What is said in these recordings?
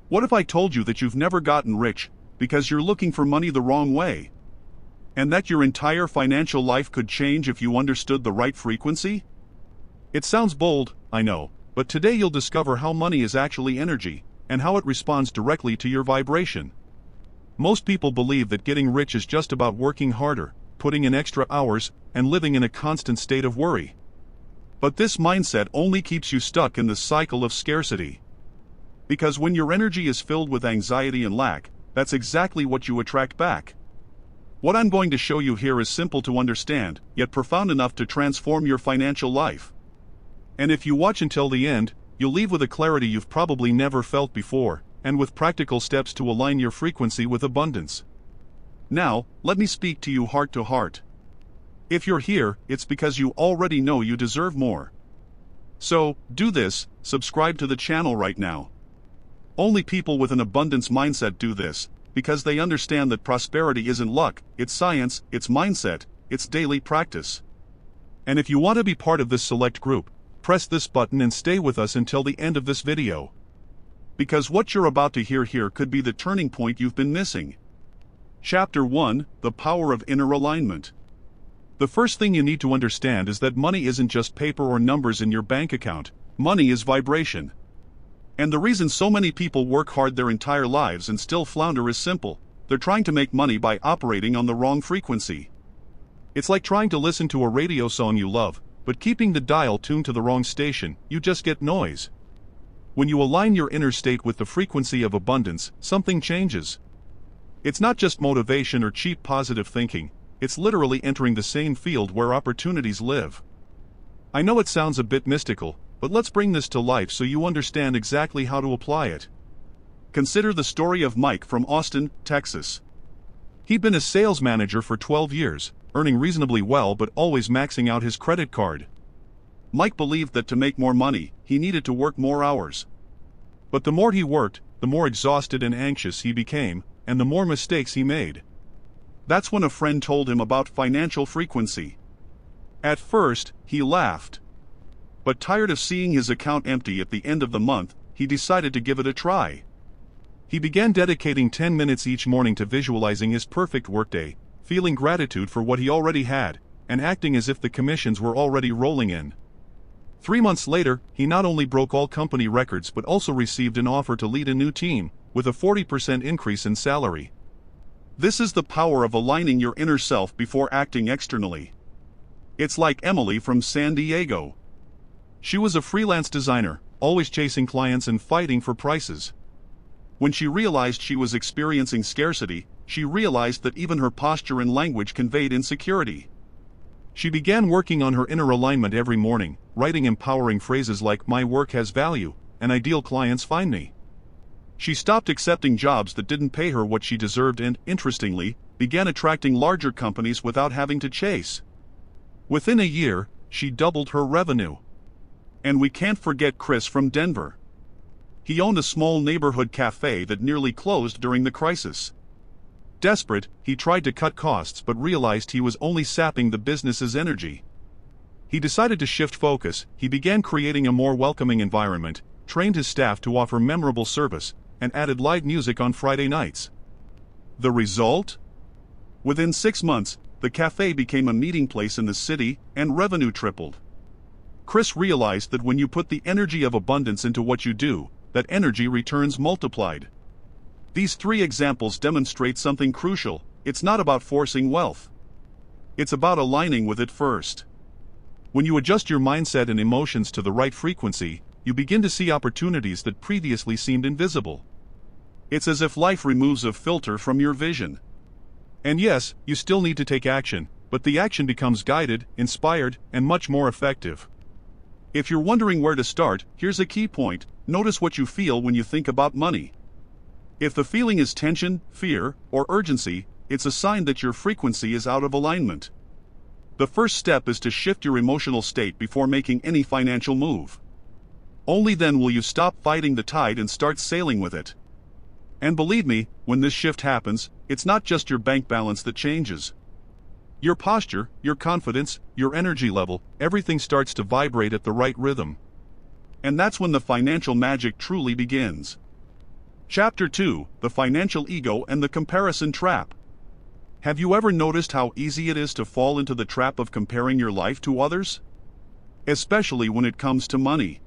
What if I told you that you've never gotten rich because you're looking for money the wrong way? And that your entire financial life could change if you understood the right frequency? It sounds bold, I know, but today you'll discover how money is actually energy, and how it responds directly to your vibration. Most people believe that getting rich is just about working harder, putting in extra hours, and living in a constant state of worry. But this mindset only keeps you stuck in the cycle of scarcity. Because when your energy is filled with anxiety and lack, that's exactly what you attract back. What I'm going to show you here is simple to understand, yet profound enough to transform your financial life. And if you watch until the end, you'll leave with a clarity you've probably never felt before, and with practical steps to align your frequency with abundance. Now, let me speak to you heart to heart. If you're here, it's because you already know you deserve more. So, do this, subscribe to the channel right now. Only people with an abundance mindset do this, because they understand that prosperity isn't luck, it's science, it's mindset, it's daily practice. And if you want to be part of this select group, press this button and stay with us until the end of this video. Because what you're about to hear here could be the turning point you've been missing. Chapter 1: The Power of Inner Alignment. The first thing you need to understand is that money isn't just paper or numbers in your bank account, money is vibration. And the reason so many people work hard their entire lives and still flounder is simple: they're trying to make money by operating on the wrong frequency. It's like trying to listen to a radio song you love, but keeping the dial tuned to the wrong station, you just get noise. When you align your inner state with the frequency of abundance, something changes. It's not just motivation or cheap positive thinking, it's literally entering the same field where opportunities live. I know it sounds a bit mystical, but let's bring this to life so you understand exactly how to apply it. Consider the story of Mike from Austin, Texas. He'd been a sales manager for 12 years, earning reasonably well but always maxing out his credit card. Mike believed that to make more money, he needed to work more hours. But the more he worked, the more exhausted and anxious he became, and the more mistakes he made. That's when a friend told him about financial frequency. At first, he laughed. But tired of seeing his account empty at the end of the month, he decided to give it a try. He began dedicating 10 minutes each morning to visualizing his perfect workday, feeling gratitude for what he already had, and acting as if the commissions were already rolling in. 3 months later, he not only broke all company records but also received an offer to lead a new team, with a 40% increase in salary. This is the power of aligning your inner self before acting externally. It's like Emily from San Diego. She was a freelance designer, always chasing clients and fighting for prices. When she realized she was experiencing scarcity, she realized that even her posture and language conveyed insecurity. She began working on her inner alignment every morning, writing empowering phrases like "My work has value," and "Ideal clients find me." She stopped accepting jobs that didn't pay her what she deserved and, interestingly, began attracting larger companies without having to chase. Within a year, she doubled her revenue. And we can't forget Chris from Denver. He owned a small neighborhood cafe that nearly closed during the crisis. Desperate, he tried to cut costs but realized he was only sapping the business's energy. He decided to shift focus. He began creating a more welcoming environment, trained his staff to offer memorable service, and added live music on Friday nights. The result? Within 6 months, the cafe became a meeting place in the city, and revenue tripled. Chris realized that when you put the energy of abundance into what you do, that energy returns multiplied. These 3 examples demonstrate something crucial: it's not about forcing wealth. It's about aligning with it first. When you adjust your mindset and emotions to the right frequency, you begin to see opportunities that previously seemed invisible. It's as if life removes a filter from your vision. And yes, you still need to take action, but the action becomes guided, inspired, and much more effective. If you're wondering where to start, here's a key point: notice what you feel when you think about money. If the feeling is tension, fear, or urgency, it's a sign that your frequency is out of alignment. The first step is to shift your emotional state before making any financial move. Only then will you stop fighting the tide and start sailing with it. And believe me, when this shift happens, it's not just your bank balance that changes. Your posture, your confidence, your energy level, everything starts to vibrate at the right rhythm. And that's when the financial magic truly begins. Chapter 2: The Financial Ego and the Comparison Trap. Have you ever noticed how easy it is to fall into the trap of comparing your life to others? Especially when it comes to money.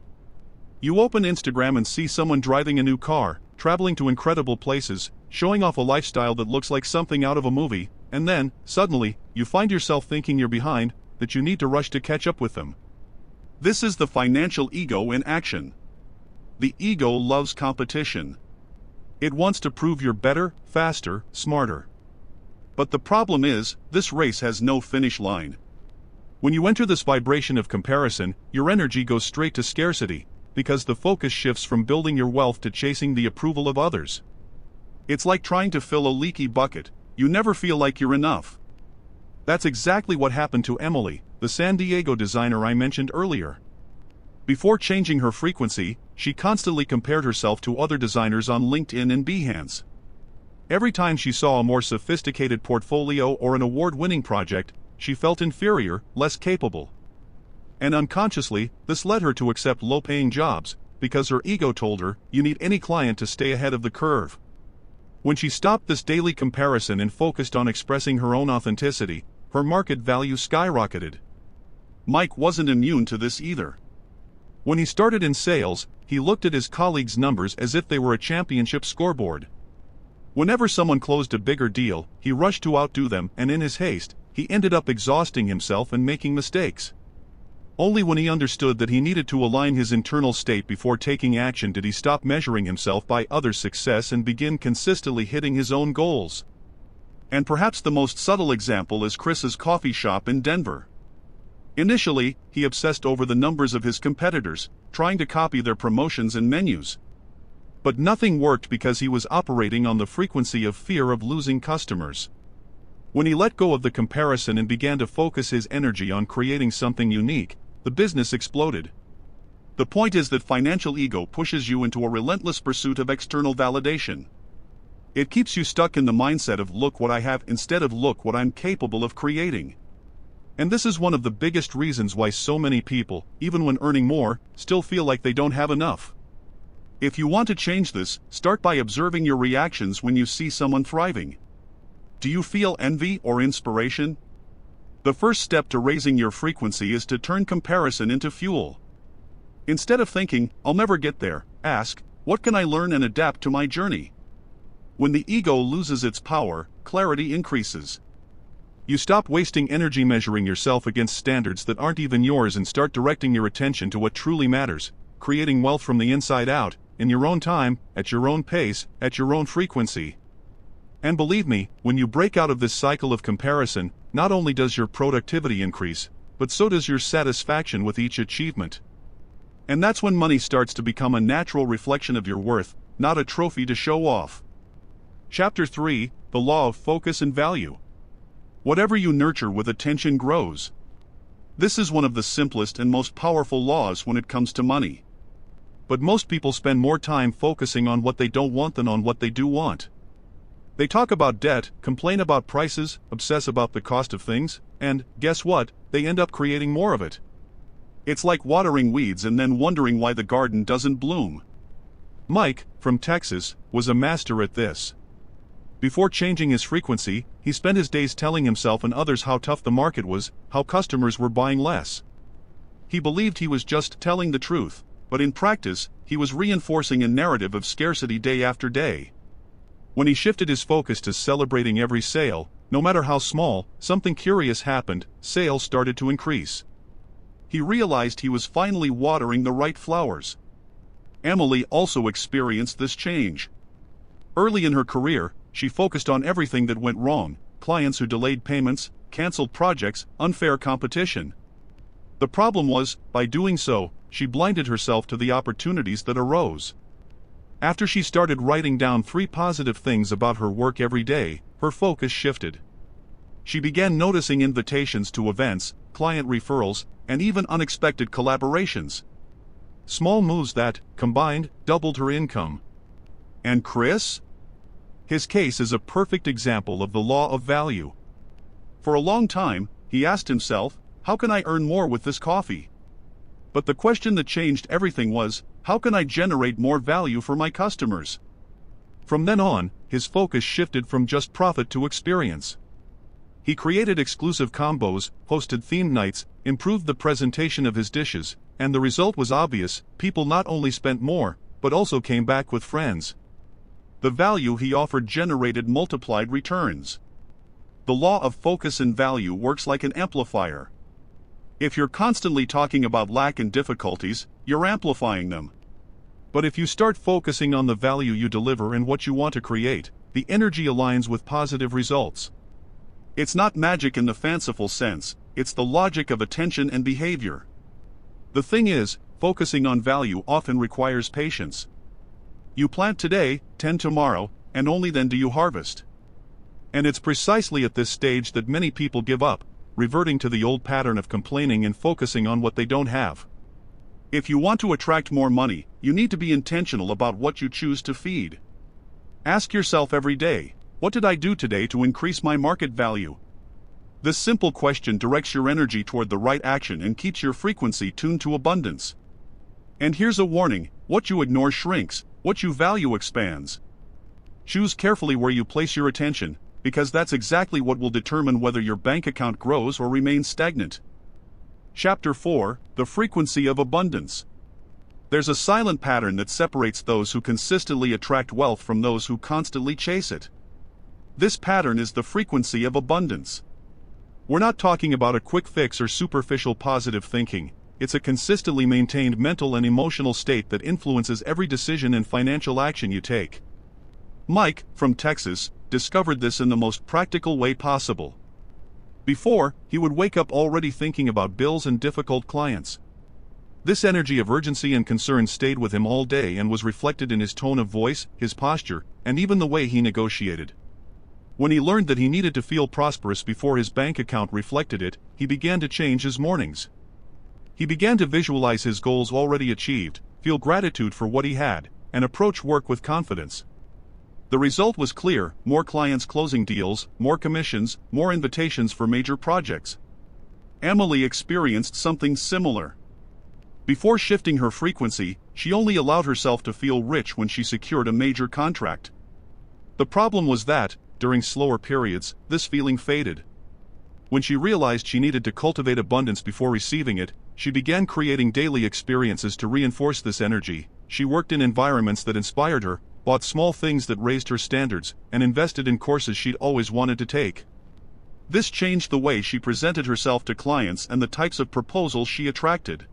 You open Instagram and see someone driving a new car, traveling to incredible places, showing off a lifestyle that looks like something out of a movie, and then, suddenly, you find yourself thinking you're behind, that you need to rush to catch up with them. This is the financial ego in action. The ego loves competition. It wants to prove you're better, faster, smarter. But the problem is, this race has no finish line. When you enter this vibration of comparison, your energy goes straight to scarcity, because the focus shifts from building your wealth to chasing the approval of others. It's like trying to fill a leaky bucket. You never feel like you're enough. That's exactly what happened to Emily, the San Diego designer I mentioned earlier. Before changing her frequency, she constantly compared herself to other designers on LinkedIn and Behance. Every time she saw a more sophisticated portfolio or an award-winning project, she felt inferior, less capable. And unconsciously, this led her to accept low-paying jobs, because her ego told her, you need any client to stay ahead of the curve. When she stopped this daily comparison and focused on expressing her own authenticity, her market value skyrocketed. Mike wasn't immune to this either. When he started in sales, he looked at his colleagues' numbers as if they were a championship scoreboard. Whenever someone closed a bigger deal, he rushed to outdo them, and in his haste, he ended up exhausting himself and making mistakes. Only when he understood that he needed to align his internal state before taking action did he stop measuring himself by others' success and begin consistently hitting his own goals. And perhaps the most subtle example is Chris's coffee shop in Denver. Initially, he obsessed over the numbers of his competitors, trying to copy their promotions and menus. But nothing worked because he was operating on the frequency of fear of losing customers. When he let go of the comparison and began to focus his energy on creating something unique, the business exploded. The point is that financial ego pushes you into a relentless pursuit of external validation. It keeps you stuck in the mindset of look what I have instead of look what I'm capable of creating. And this is one of the biggest reasons why so many people, even when earning more, still feel like they don't have enough. If you want to change this, start by observing your reactions when you see someone thriving. Do you feel envy or inspiration? The first step to raising your frequency is to turn comparison into fuel. Instead of thinking, I'll never get there, ask, what can I learn and adapt to my journey? When the ego loses its power, clarity increases. You stop wasting energy measuring yourself against standards that aren't even yours and start directing your attention to what truly matters, creating wealth from the inside out, in your own time, at your own pace, at your own frequency. And believe me, when you break out of this cycle of comparison, not only does your productivity increase, but so does your satisfaction with each achievement. And that's when money starts to become a natural reflection of your worth, not a trophy to show off. Chapter 3: The Law of Focus and Value. Whatever you nurture with attention grows. This is one of the simplest and most powerful laws when it comes to money. But most people spend more time focusing on what they don't want than on what they do want. They talk about debt, complain about prices, obsess about the cost of things, and, guess what, they end up creating more of it. It's like watering weeds and then wondering why the garden doesn't bloom. Mike, from Texas, was a master at this. Before changing his frequency, he spent his days telling himself and others how tough the market was, how customers were buying less. He believed he was just telling the truth, but in practice, he was reinforcing a narrative of scarcity day after day. When he shifted his focus to celebrating every sale, no matter how small, something curious happened: sales started to increase. He realized he was finally watering the right flowers. Emily also experienced this change. Early in her career, she focused on everything that went wrong: clients who delayed payments, canceled projects, unfair competition. The problem was, by doing so, she blinded herself to the opportunities that arose. After she started writing down 3 positive things about her work every day, her focus shifted. She began noticing invitations to events, client referrals, and even unexpected collaborations. Small moves that, combined, doubled her income. And Chris? His case is a perfect example of the law of value. For a long time, he asked himself, how can I earn more with this coffee? But the question that changed everything was, how can I generate more value for my customers? From then on, his focus shifted from just profit to experience. He created exclusive combos, hosted themed nights, improved the presentation of his dishes, and the result was obvious: people not only spent more, but also came back with friends. The value he offered generated multiplied returns. The law of focus and value works like an amplifier. If you're constantly talking about lack and difficulties, you're amplifying them. But if you start focusing on the value you deliver and what you want to create, the energy aligns with positive results. It's not magic in the fanciful sense, it's the logic of attention and behavior. The thing is, focusing on value often requires patience. You plant today, tend tomorrow, and only then do you harvest. And it's precisely at this stage that many people give up, reverting to the old pattern of complaining and focusing on what they don't have. If you want to attract more money, you need to be intentional about what you choose to feed. Ask yourself every day, what did I do today to increase my market value? This simple question directs your energy toward the right action and keeps your frequency tuned to abundance. And here's a warning: what you ignore shrinks, what you value expands. Choose carefully where you place your attention, because that's exactly what will determine whether your bank account grows or remains stagnant. Chapter 4: The Frequency of Abundance. There's a silent pattern that separates those who consistently attract wealth from those who constantly chase it. This pattern is the frequency of abundance. We're not talking about a quick fix or superficial positive thinking. It's a consistently maintained mental and emotional state that influences every decision and financial action you take. Mike, from Texas, discovered this in the most practical way possible. Before, he would wake up already thinking about bills and difficult clients. This energy of urgency and concern stayed with him all day and was reflected in his tone of voice, his posture, and even the way he negotiated. When he learned that he needed to feel prosperous before his bank account reflected it, he began to change his mornings. He began to visualize his goals already achieved, feel gratitude for what he had, and approach work with confidence. The result was clear: more clients closing deals, more commissions, more invitations for major projects. Emily experienced something similar. Before shifting her frequency, she only allowed herself to feel rich when she secured a major contract. The problem was that, during slower periods, this feeling faded. When she realized she needed to cultivate abundance before receiving it, she began creating daily experiences to reinforce this energy. She worked in environments that inspired her, bought small things that raised her standards, and invested in courses she'd always wanted to take. This changed the way she presented herself to clients and the types of proposals she attracted.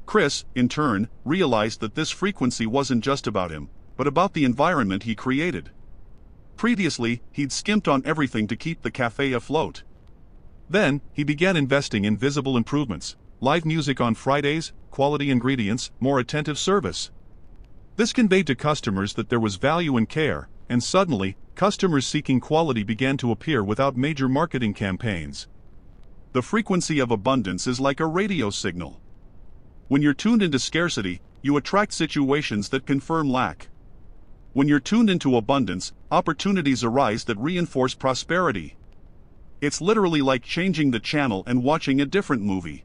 Chris, in turn, realized that this frequency wasn't just about him, but about the environment he created. Previously, he'd skimped on everything to keep the cafe afloat. Then, he began investing in visible improvements: live music on Fridays, quality ingredients, more attentive service. This conveyed to customers that there was value and care, and suddenly, customers seeking quality began to appear without major marketing campaigns. The frequency of abundance is like a radio signal. When you're tuned into scarcity, you attract situations that confirm lack. When you're tuned into abundance, opportunities arise that reinforce prosperity. It's literally like changing the channel and watching a different movie.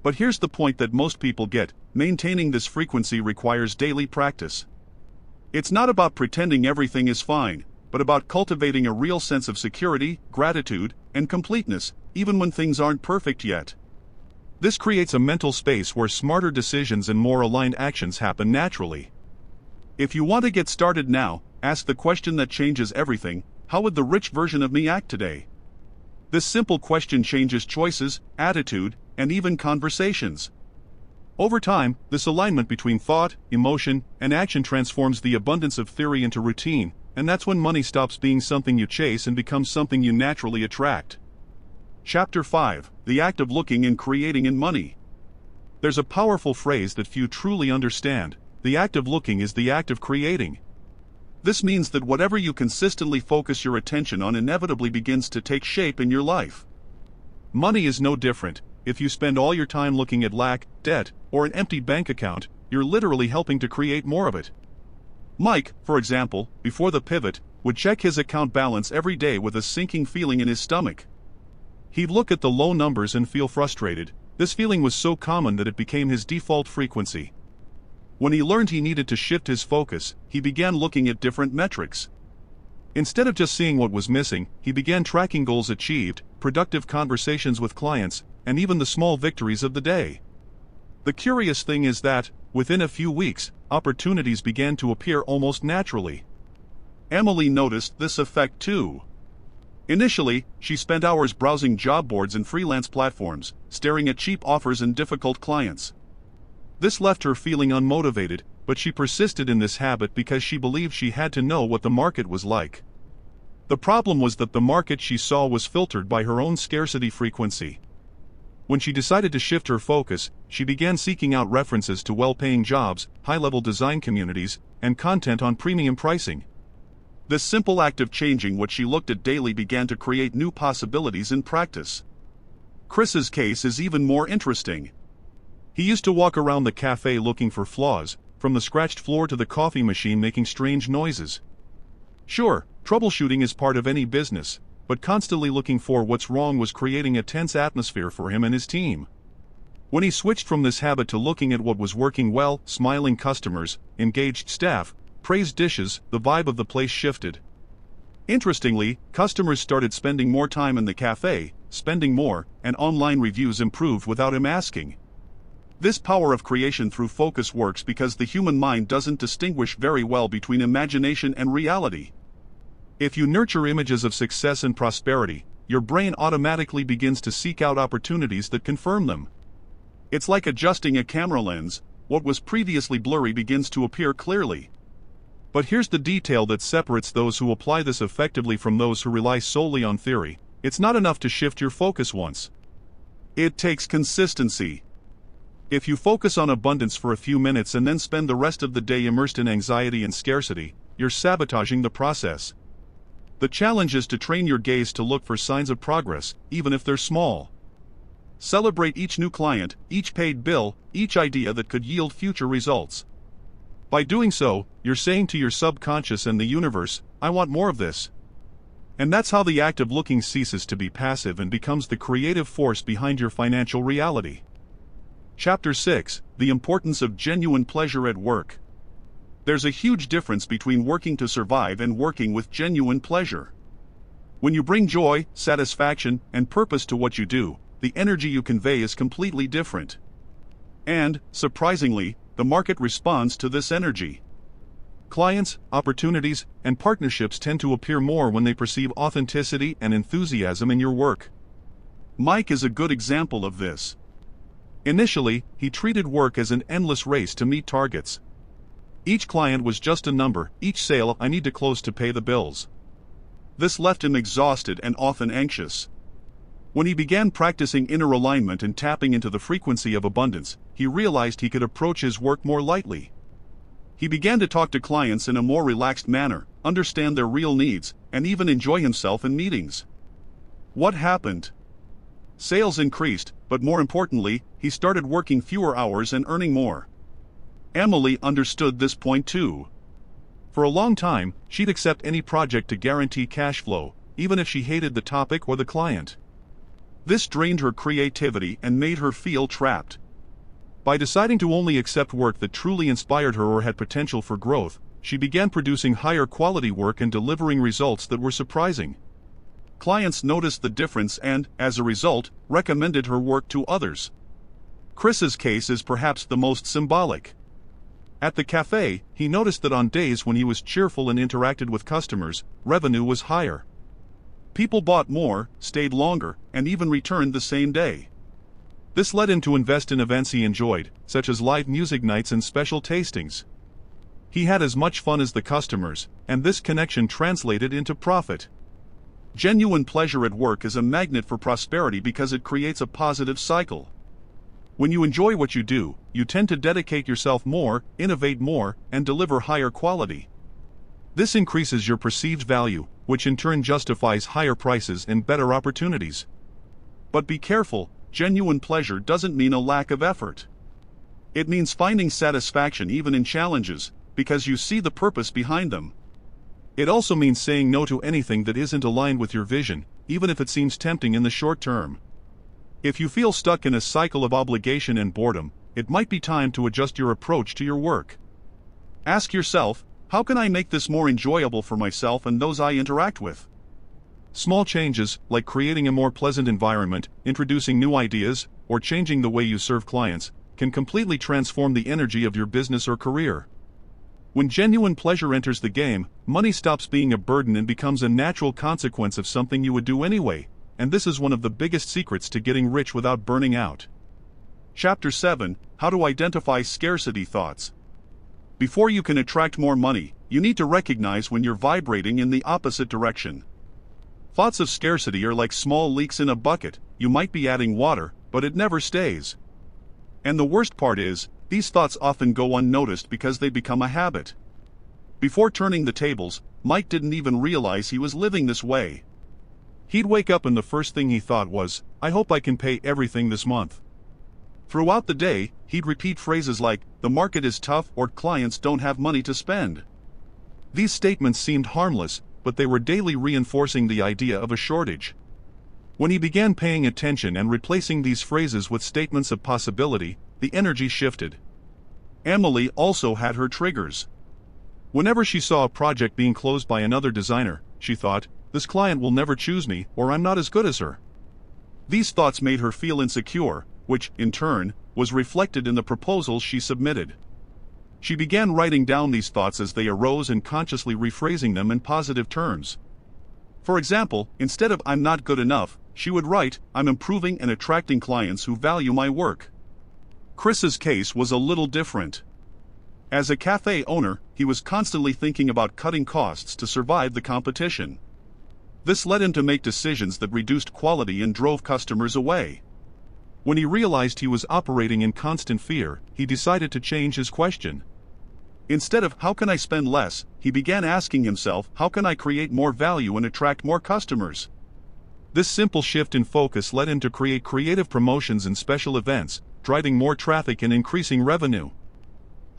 But here's the point that most people get: maintaining this frequency requires daily practice. It's not about pretending everything is fine, but about cultivating a real sense of security, gratitude, and completeness, even when things aren't perfect yet. This creates a mental space where smarter decisions and more aligned actions happen naturally. If you want to get started now, ask the question that changes everything: how would the rich version of me act today? This simple question changes choices, attitude, and even conversations. Over time, this alignment between thought, emotion, and action transforms the abundance of theory into routine, and that's when money stops being something you chase and becomes something you naturally attract. Chapter 5: The Act of Looking and Creating in Money. There's a powerful phrase that few truly understand: the act of looking is the act of creating. This means that whatever you consistently focus your attention on inevitably begins to take shape in your life. Money is no different. If you spend all your time looking at lack, debt, or an empty bank account, you're literally helping to create more of it. Mike, for example, before the pivot, would check his account balance every day with a sinking feeling in his stomach. He'd look at the low numbers and feel frustrated. This feeling was so common that it became his default frequency. When he learned he needed to shift his focus, he began looking at different metrics. Instead of just seeing what was missing, he began tracking goals achieved, productive conversations with clients, and even the small victories of the day. The curious thing is that, within a few weeks, opportunities began to appear almost naturally. Emily noticed this effect too. Initially, she spent hours browsing job boards and freelance platforms, staring at cheap offers and difficult clients. This left her feeling unmotivated, but she persisted in this habit because she believed she had to know what the market was like. The problem was that the market she saw was filtered by her own scarcity frequency. When she decided to shift her focus, she began seeking out references to well-paying jobs, high-level design communities, and content on premium pricing. This simple act of changing what she looked at daily began to create new possibilities in practice. Chris's case is even more interesting. He used to walk around the cafe looking for flaws, from the scratched floor to the coffee machine making strange noises. Sure, troubleshooting is part of any business, but constantly looking for what's wrong was creating a tense atmosphere for him and his team. When he switched from this habit to looking at what was working well, smiling customers, engaged staff, praised dishes, the vibe of the place shifted. Interestingly, customers started spending more time in the cafe, spending more, and online reviews improved without him asking. This power of creation through focus works because the human mind doesn't distinguish very well between imagination and reality. If you nurture images of success and prosperity, your brain automatically begins to seek out opportunities that confirm them. It's like adjusting a camera lens. What was previously blurry begins to appear clearly. But here's the detail that separates those who apply this effectively from those who rely solely on theory. It's not enough to shift your focus once. It takes consistency. If you focus on abundance for a few minutes and then spend the rest of the day immersed in anxiety and scarcity, you're sabotaging the process. The challenge is to train your gaze to look for signs of progress, even if they're small. Celebrate each new client, each paid bill, each idea that could yield future results. By doing so, you're saying to your subconscious and the universe, I want more of this. And that's how the act of looking ceases to be passive and becomes the creative force behind your financial reality. Chapter 6: The Importance of Genuine Pleasure at Work. There's a huge difference between working to survive and working with genuine pleasure. When you bring joy, satisfaction, and purpose to what you do, the energy you convey is completely different. And, surprisingly, the market responds to this energy. Clients, opportunities, and partnerships tend to appear more when they perceive authenticity and enthusiasm in your work. Mike is a good example of this. Initially, he treated work as an endless race to meet targets. Each client was just a number, each sale I need to close to pay the bills. This left him exhausted and often anxious. When he began practicing inner alignment and tapping into the frequency of abundance, he realized he could approach his work more lightly. He began to talk to clients in a more relaxed manner, understand their real needs, and even enjoy himself in meetings. What happened? Sales increased, but more importantly, he started working fewer hours and earning more. Emily understood this point too. For a long time, she'd accept any project to guarantee cash flow, even if she hated the topic or the client. This drained her creativity and made her feel trapped. By deciding to only accept work that truly inspired her or had potential for growth, she began producing higher quality work and delivering results that were surprising. Clients noticed the difference and, as a result, recommended her work to others. Chris's case is perhaps the most symbolic. At the cafe, he noticed that on days when he was cheerful and interacted with customers, revenue was higher. People bought more, stayed longer, and even returned the same day. This led him to invest in events he enjoyed, such as live music nights and special tastings. He had as much fun as the customers, and this connection translated into profit. Genuine pleasure at work is a magnet for prosperity because it creates a positive cycle. When you enjoy what you do, you tend to dedicate yourself more, innovate more, and deliver higher quality. This increases your perceived value, which in turn justifies higher prices and better opportunities. But be careful, genuine pleasure doesn't mean a lack of effort. It means finding satisfaction even in challenges, because you see the purpose behind them. It also means saying no to anything that isn't aligned with your vision, even if it seems tempting in the short term. If you feel stuck in a cycle of obligation and boredom, it might be time to adjust your approach to your work. Ask yourself, how can I make this more enjoyable for myself and those I interact with? Small changes, like creating a more pleasant environment, introducing new ideas, or changing the way you serve clients, can completely transform the energy of your business or career. When genuine pleasure enters the game, money stops being a burden and becomes a natural consequence of something you would do anyway, and this is one of the biggest secrets to getting rich without burning out. Chapter 7: How to Identify Scarcity Thoughts. Before you can attract more money, you need to recognize when you're vibrating in the opposite direction. Thoughts of scarcity are like small leaks in a bucket. You might be adding water, but it never stays. And the worst part is, these thoughts often go unnoticed because they become a habit. Before turning the tables, Mike didn't even realize he was living this way. He'd wake up and the first thing he thought was, I hope I can pay everything this month. Throughout the day, he'd repeat phrases like, the market is tough or clients don't have money to spend. These statements seemed harmless, but they were daily reinforcing the idea of a shortage. When he began paying attention and replacing these phrases with statements of possibility, the energy shifted. Emily also had her triggers. Whenever she saw a project being closed by another designer, she thought, this client will never choose me, or I'm not as good as her. These thoughts made her feel insecure, which, in turn, was reflected in the proposals she submitted. She began writing down these thoughts as they arose and consciously rephrasing them in positive terms. For example, instead of I'm not good enough, she would write, I'm improving and attracting clients who value my work. Chris's case was a little different. As a cafe owner, he was constantly thinking about cutting costs to survive the competition. This led him to make decisions that reduced quality and drove customers away. When he realized he was operating in constant fear, he decided to change his question. Instead of how can I spend less, he began asking himself, how can I create more value and attract more customers? This simple shift in focus led him to create creative promotions and special events, driving more traffic and increasing revenue.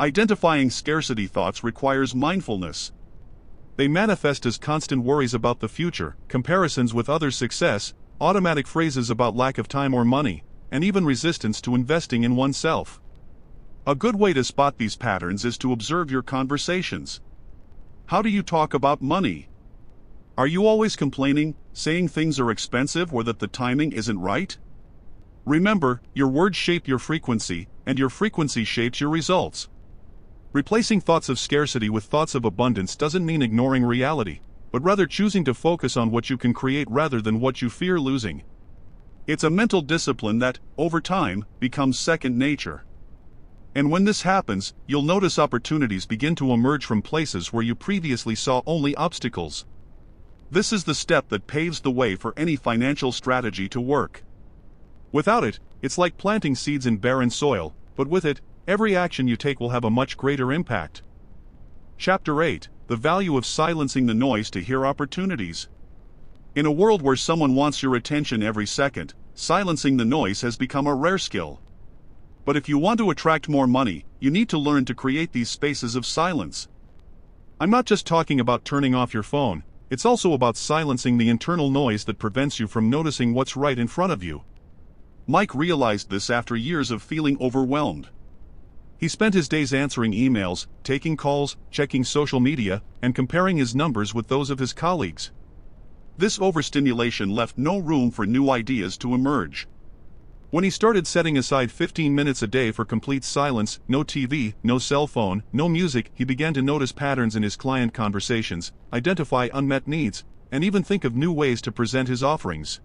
Identifying scarcity thoughts requires mindfulness. They manifest as constant worries about the future, comparisons with others' success, automatic phrases about lack of time or money, and even resistance to investing in oneself. A good way to spot these patterns is to observe your conversations. How do you talk about money? Are you always complaining, saying things are expensive or that the timing isn't right? Remember, your words shape your frequency, and your frequency shapes your results. Replacing thoughts of scarcity with thoughts of abundance doesn't mean ignoring reality, but rather choosing to focus on what you can create rather than what you fear losing. It's a mental discipline that, over time, becomes second nature. And when this happens, you'll notice opportunities begin to emerge from places where you previously saw only obstacles. This is the step that paves the way for any financial strategy to work. Without it, it's like planting seeds in barren soil, but with it, every action you take will have a much greater impact. Chapter 8: The Value of Silencing the Noise to Hear Opportunities. In a world where someone wants your attention every second, silencing the noise has become a rare skill. But if you want to attract more money, you need to learn to create these spaces of silence. I'm not just talking about turning off your phone, it's also about silencing the internal noise that prevents you from noticing what's right in front of you. Mike realized this after years of feeling overwhelmed. He spent his days answering emails, taking calls, checking social media, and comparing his numbers with those of his colleagues. This overstimulation left no room for new ideas to emerge. When he started setting aside 15 minutes a day for complete silence, no TV, no cell phone, no music, he began to notice patterns in his client conversations, identify unmet needs, and even think of new ways to present his offerings.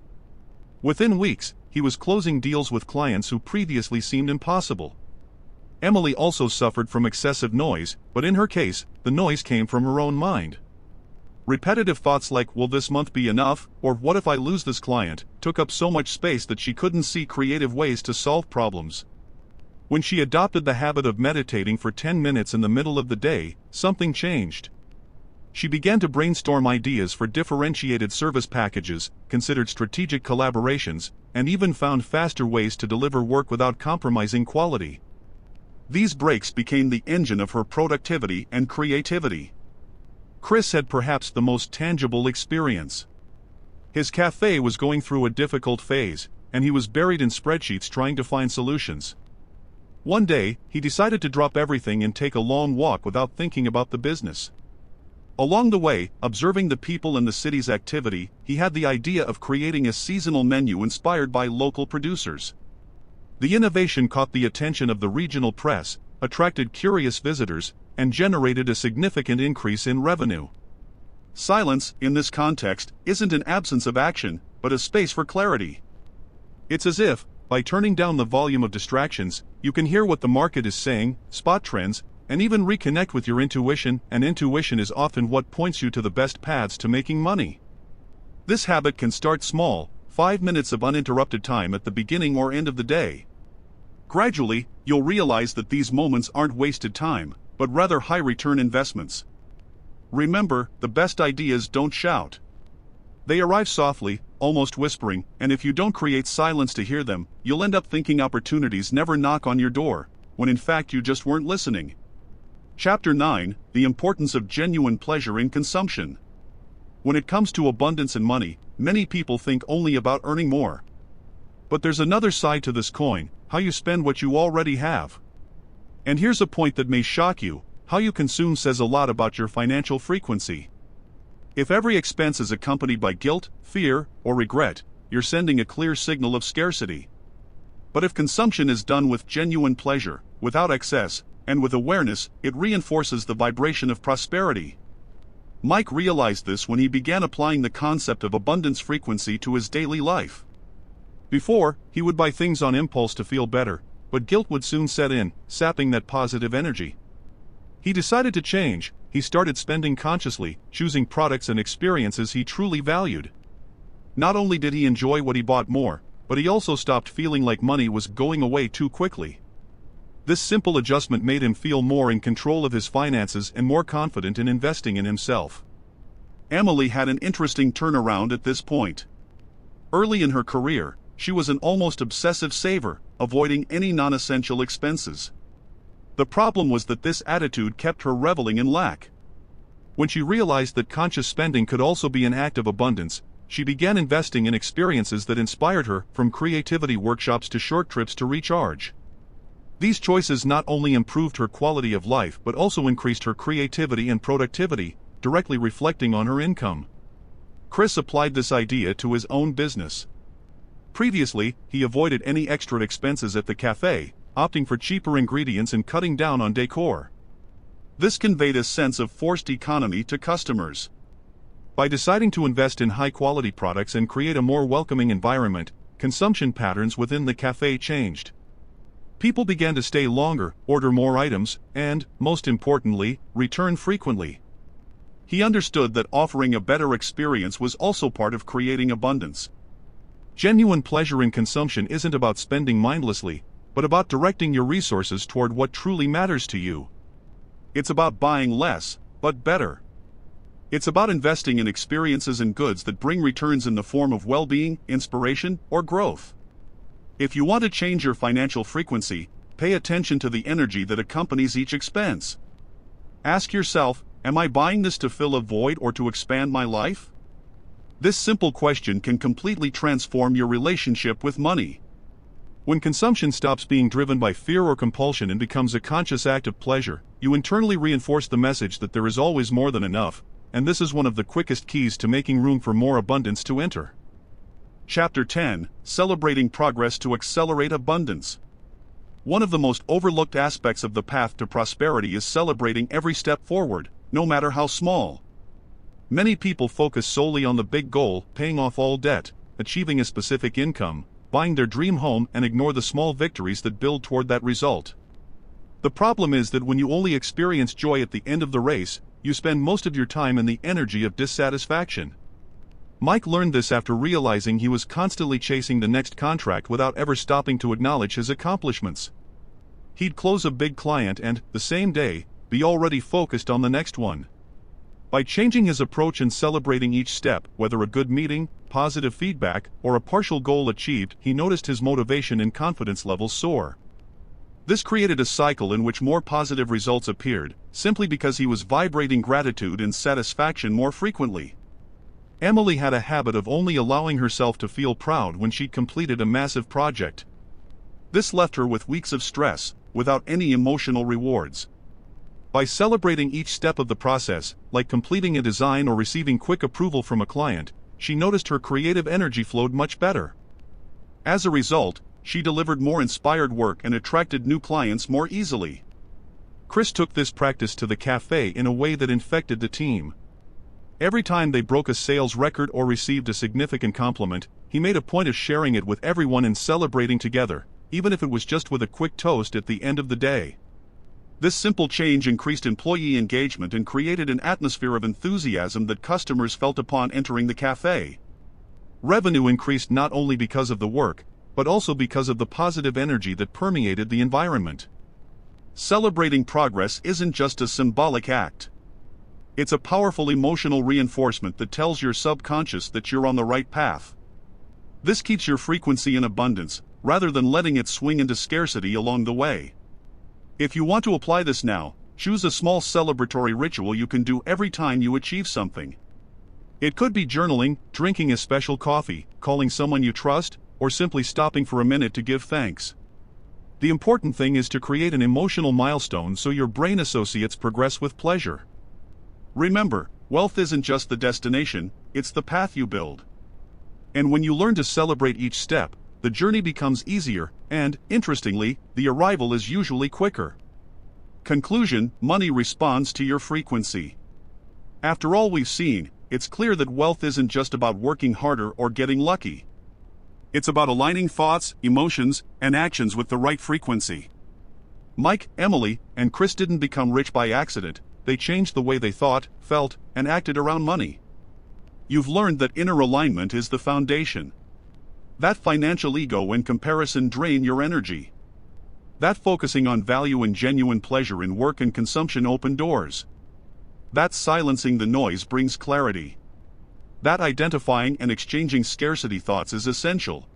Within weeks, he was closing deals with clients who previously seemed impossible. Emily also suffered from excessive noise, but in her case, the noise came from her own mind. Repetitive thoughts like, will this month be enough, or what if I lose this client, took up so much space that she couldn't see creative ways to solve problems. When she adopted the habit of meditating for 10 minutes in the middle of the day, something changed. She began to brainstorm ideas for differentiated service packages, considered strategic collaborations, and even found faster ways to deliver work without compromising quality. These breaks became the engine of her productivity and creativity. Chris had perhaps the most tangible experience. His cafe was going through a difficult phase, and he was buried in spreadsheets trying to find solutions. One day, he decided to drop everything and take a long walk without thinking about the business. Along the way, observing the people and the city's activity, he had the idea of creating a seasonal menu inspired by local producers. The innovation caught the attention of the regional press, attracted curious visitors, and generated a significant increase in revenue. Silence, in this context, isn't an absence of action, but a space for clarity. It's as if, by turning down the volume of distractions, you can hear what the market is saying, spot trends, and even reconnect with your intuition, and intuition is often what points you to the best paths to making money. This habit can start small, 5 minutes of uninterrupted time at the beginning or end of the day. Gradually, you'll realize that these moments aren't wasted time, but rather high-return investments. Remember, the best ideas don't shout. They arrive softly, almost whispering, and if you don't create silence to hear them, you'll end up thinking opportunities never knock on your door, when in fact you just weren't listening. Chapter 9: The Importance of Genuine Pleasure in Consumption. When it comes to abundance and money, many people think only about earning more. But there's another side to this coin: how you spend what you already have. And here's a point that may shock you: how you consume says a lot about your financial frequency. If every expense is accompanied by guilt, fear, or regret, you're sending a clear signal of scarcity. But if consumption is done with genuine pleasure, without excess, and with awareness, it reinforces the vibration of prosperity. Mike realized this when he began applying the concept of abundance frequency to his daily life. Before, he would buy things on impulse to feel better, but guilt would soon set in, sapping that positive energy. He decided to change. He started spending consciously, choosing products and experiences he truly valued. Not only did he enjoy what he bought more, but he also stopped feeling like money was going away too quickly. This simple adjustment made him feel more in control of his finances and more confident in investing in himself. Emily had an interesting turnaround at this point. Early in her career, she was an almost obsessive saver, avoiding any non-essential expenses. The problem was that this attitude kept her reveling in lack. When she realized that conscious spending could also be an act of abundance, she began investing in experiences that inspired her, from creativity workshops to short trips to recharge. These choices not only improved her quality of life but also increased her creativity and productivity, directly reflecting on her income. Chris applied this idea to his own business. Previously, he avoided any extra expenses at the cafe, opting for cheaper ingredients and cutting down on decor. This conveyed a sense of forced economy to customers. By deciding to invest in high-quality products and create a more welcoming environment, consumption patterns within the cafe changed. People began to stay longer, order more items, and, most importantly, return frequently. He understood that offering a better experience was also part of creating abundance. Genuine pleasure in consumption isn't about spending mindlessly, but about directing your resources toward what truly matters to you. It's about buying less, but better. It's about investing in experiences and goods that bring returns in the form of well-being, inspiration, or growth. If you want to change your financial frequency, pay attention to the energy that accompanies each expense. Ask yourself, am I buying this to fill a void or to expand my life? This simple question can completely transform your relationship with money. When consumption stops being driven by fear or compulsion and becomes a conscious act of pleasure, you internally reinforce the message that there is always more than enough, and this is one of the quickest keys to making room for more abundance to enter. Chapter 10: Celebrating Progress to Accelerate Abundance. One of the most overlooked aspects of the path to prosperity is celebrating every step forward, no matter how small. Many people focus solely on the big goal, paying off all debt, achieving a specific income, buying their dream home, and ignore the small victories that build toward that result. The problem is that when you only experience joy at the end of the race, you spend most of your time in the energy of dissatisfaction. Mike learned this after realizing he was constantly chasing the next contract without ever stopping to acknowledge his accomplishments. He'd close a big client and, the same day, be already focused on the next one. By changing his approach and celebrating each step, whether a good meeting, positive feedback, or a partial goal achieved, he noticed his motivation and confidence levels soar. This created a cycle in which more positive results appeared, simply because he was vibrating gratitude and satisfaction more frequently. Emily had a habit of only allowing herself to feel proud when she completed a massive project. This left her with weeks of stress, without any emotional rewards. By celebrating each step of the process, like completing a design or receiving quick approval from a client, she noticed her creative energy flowed much better. As a result, she delivered more inspired work and attracted new clients more easily. Chris took this practice to the cafe in a way that infected the team. Every time they broke a sales record or received a significant compliment, he made a point of sharing it with everyone and celebrating together, even if it was just with a quick toast at the end of the day. This simple change increased employee engagement and created an atmosphere of enthusiasm that customers felt upon entering the cafe. Revenue increased not only because of the work, but also because of the positive energy that permeated the environment. Celebrating progress isn't just a symbolic act. It's a powerful emotional reinforcement that tells your subconscious that you're on the right path. This keeps your frequency in abundance, rather than letting it swing into scarcity along the way. If you want to apply this now, choose a small celebratory ritual you can do every time you achieve something. It could be journaling, drinking a special coffee, calling someone you trust, or simply stopping for a minute to give thanks. The important thing is to create an emotional milestone so your brain associates progress with pleasure. Remember, wealth isn't just the destination, it's the path you build. And when you learn to celebrate each step, the journey becomes easier, and, interestingly, the arrival is usually quicker. Conclusion: money responds to your frequency. After all we've seen, it's clear that wealth isn't just about working harder or getting lucky. It's about aligning thoughts, emotions, and actions with the right frequency. Mike, Emily, and Chris didn't become rich by accident, they changed the way they thought, felt, and acted around money. You've learned that inner alignment is the foundation. That financial ego and comparison drain your energy. That focusing on value and genuine pleasure in work and consumption open doors. That silencing the noise brings clarity. That identifying and exchanging scarcity thoughts is essential.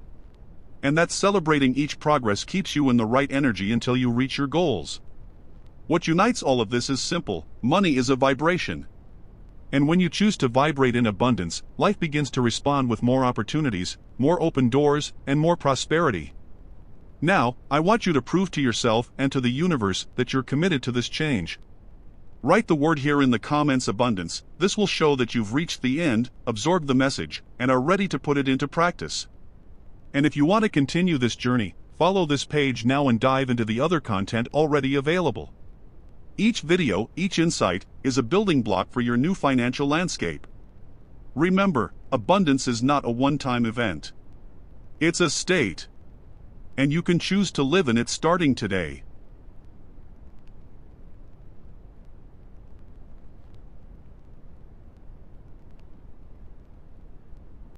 And that celebrating each progress keeps you in the right energy until you reach your goals. What unites all of this is simple: money is a vibration. And when you choose to vibrate in abundance, life begins to respond with more opportunities, more open doors, and more prosperity. Now, I want you to prove to yourself and to the universe that you're committed to this change. Write the word here in the comments abundance. This will show that you've reached the end, absorbed the message, and are ready to put it into practice. And if you want to continue this journey, follow this page now and dive into the other content already available. Each video, each insight, is a building block for your new financial landscape. Remember, abundance is not a one-time event. It's a state. And you can choose to live in it starting today.